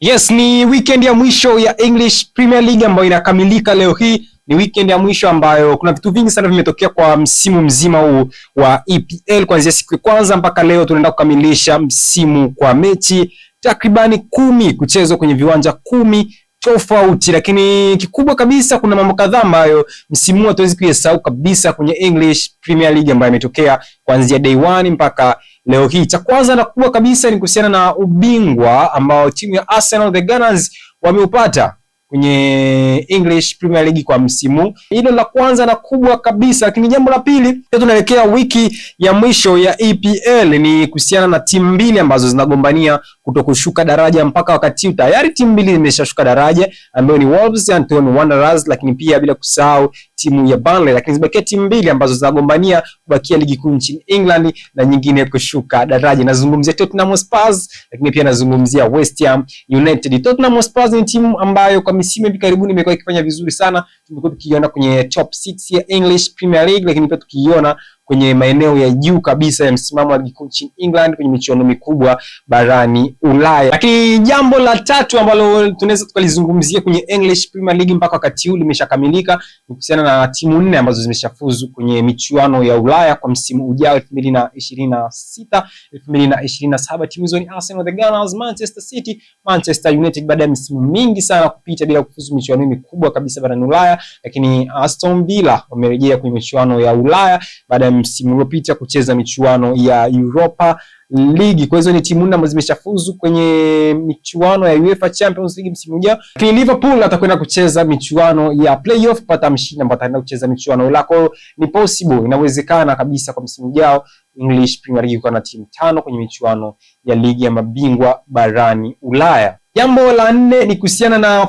Yes, ni weekend ya mwisho ya English Premier League ambayo inakamilika leo hii. Ni weekend ya mwisho ambayo kuna vitu vingi sana vimetokea kwa msimu mzima huu wa EPL kuanzia siku ya kwanza mpaka leo tunaenda kukamilisha msimu kwa mechi takribani 10 kuchezwa kwenye viwanja 10 tofauti, lakini kikubwa kabisa kuna mambo kadhaa ambayo msimu huu hatuwezi kuyasahau kabisa kwenye English Premier League ambayo imetokea kuanzia day 1 mpaka leo hii. Cha kwanza na kubwa kabisa ni kuhusiana na ubingwa ambao timu ya Arsenal the Gunners wameupata kwenye English Premier League kwa msimu. Hilo la kwanza na kubwa kabisa, lakini jambo la pili, tunaelekea wiki ya mwisho ya EPL, ni kuhusiana na timu mbili ambazo zinagombania kutokushuka daraja. Mpaka wakati huu tayari timu mbili zimeshashuka daraja ambayo ni Wolverhampton Wanderers, lakini pia bila kusahau timu ya Burnley, lakini zibakia timu mbili ambazo zinagombania kubakia ligi kuu nchini England na nyingine kushuka daraja. Nazungumzia Tottenham Hotspur, lakini pia nazungumzia West Ham United. Tottenham Hotspur ni timu ambayo kwa misimu hivi karibuni imekuwa ikifanya vizuri sana. Tumekuwa tukiona kwenye top 6 ya English Premier League, lakini pia tukiona kwenye maeneo ya juu kabisa ya msimamo wa ligi kuu nchini England kwenye michuano mikubwa barani Ulaya. Lakini jambo la tatu ambalo tunaweza tukalizungumzia kwenye English Premier League mpaka wakati huu limeshakamilika ni kuhusiana na timu 4 ambazo zimeshafuzu kwenye michuano ya Ulaya kwa msimu ujao 2026 2027. Timu hizo ni Arsenal the Gunners, Manchester City, Manchester United, baada ya misimu mingi sana kupita bila kufuzu michuano mikubwa kabisa barani Ulaya. Lakini Aston Villa wamerejea kwenye michuano ya Ulaya baada ya msimu uliopita kucheza michuano ya Europa League. Kwa hizo ni timu 4 ambazo zimeshafuzu kwenye michuano ya UEFA Champions League msimu ujao. Lakini Liverpool atakwenda kucheza michuano ya playoff kupata mshindi ambaye ataenda kucheza michuano ulako. Ni possible, inawezekana kabisa kwa msimu ujao English Premier League kwa na timu 5 kwenye michuano ya ligi ya mabingwa barani Ulaya. Jambo la 4 ni kuhusiana na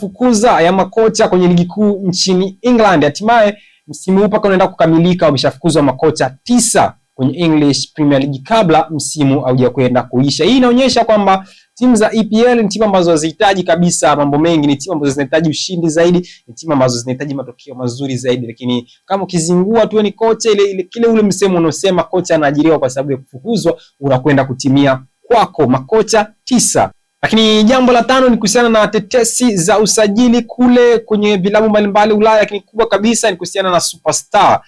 fukuza ya makocha kwenye ligi kuu nchini England. Hatimaye msimu huu mpaka unaenda kukamilika wameshafukuzwa makocha 9 kwenye English Premier League kabla msimu haujakwenda kuisha. Hii inaonyesha kwamba timu za EPL ni timu ambazo hazihitaji kabisa mambo mengi, ni timu ambazo zinahitaji ushindi zaidi, ni timu ambazo zinahitaji matokeo mazuri zaidi. Lakini kama ukizingua tu ni kocha kile ule msemo unaosema kocha anaajiriwa kwa sababu ya kufukuzwa unakwenda kutimia kwako, makocha 9. Lakini jambo la 5 ni kuhusiana na tetesi za usajili kule kwenye vilabu mbalimbali Ulaya, lakini kubwa kabisa ni kuhusiana na superstar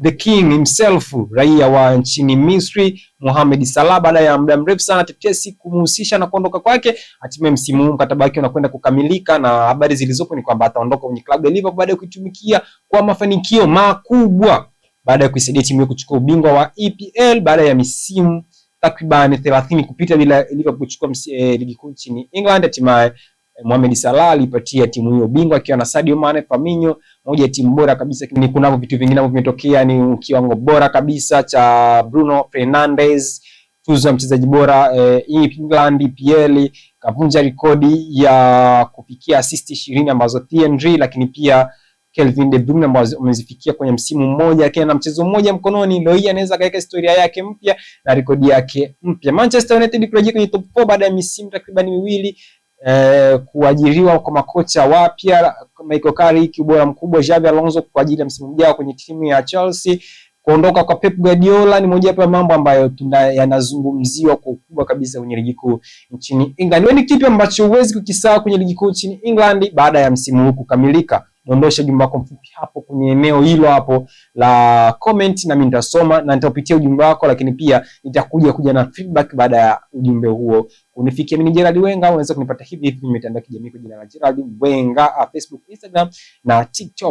the king himself, raia wa nchini Misri Mohamed Salah. Baada ya muda mrefu sana tetesi kumhusisha na kuondoka kwake, hatimaye msimu huu mkataba wake unakwenda kukamilika, na habari zilizopo ni kwamba ataondoka kwenye klabu ya Liverpool baada ya kuitumikia kwa mafanikio makubwa, baada ya kuisaidia timu hiyo kuchukua ubingwa wa EPL baada ya misimu takriban 30 kupita bila Liverpool kuchukua ligi kuu nchini England. Hatimaye Mohamed Salah alipatia timu hiyo ubingwa akiwa na Sadio Mane, Firmino, moja ya timu bora kabisa. Lakini kuna vitu vingine ambavyo vimetokea, ni kiwango bora kabisa cha Bruno Fernandes, tuzo ya mchezaji bora England EPL, kavunja rekodi ya kufikia assist 20 ambazo Thierry, lakini pia Kevin De Bruyne ambazo amezifikia kwenye msimu mmoja akiwa na mchezo mmoja mkononi. Leo hii anaweza kaweka historia yake mpya na rekodi yake mpya. Manchester United kurejea kwenye top 4 baada ya misimu takriban 2, kuajiriwa kwa makocha wapya Michael Carrick, ubora mkubwa Xabi Alonso kwa ajili ya msimu ujao kwenye timu ya Chelsea, kuondoka kwa Pep Guardiola ni moja ya mambo ambayo yanazungumziwa kwa ukubwa kabisa kwenye ligi kuu nchini England. Wewe ni kipi ambacho huwezi kukisahau kwenye ligi kuu nchini England baada ya msimu huu kukamilika? Dondosha ujumbe wako mfupi hapo kwenye eneo hilo hapo la comment, na mimi nitasoma na nitapitia ujumbe wako, lakini pia nitakuja na feedback baada ya ujumbe huo kunifikia. Mimi ni Gerald Wenga, unaweza kunipata hivi kwenye mitandao ya kijamii kwa jina la Gerald Wenga, Facebook, Instagram na TikTok.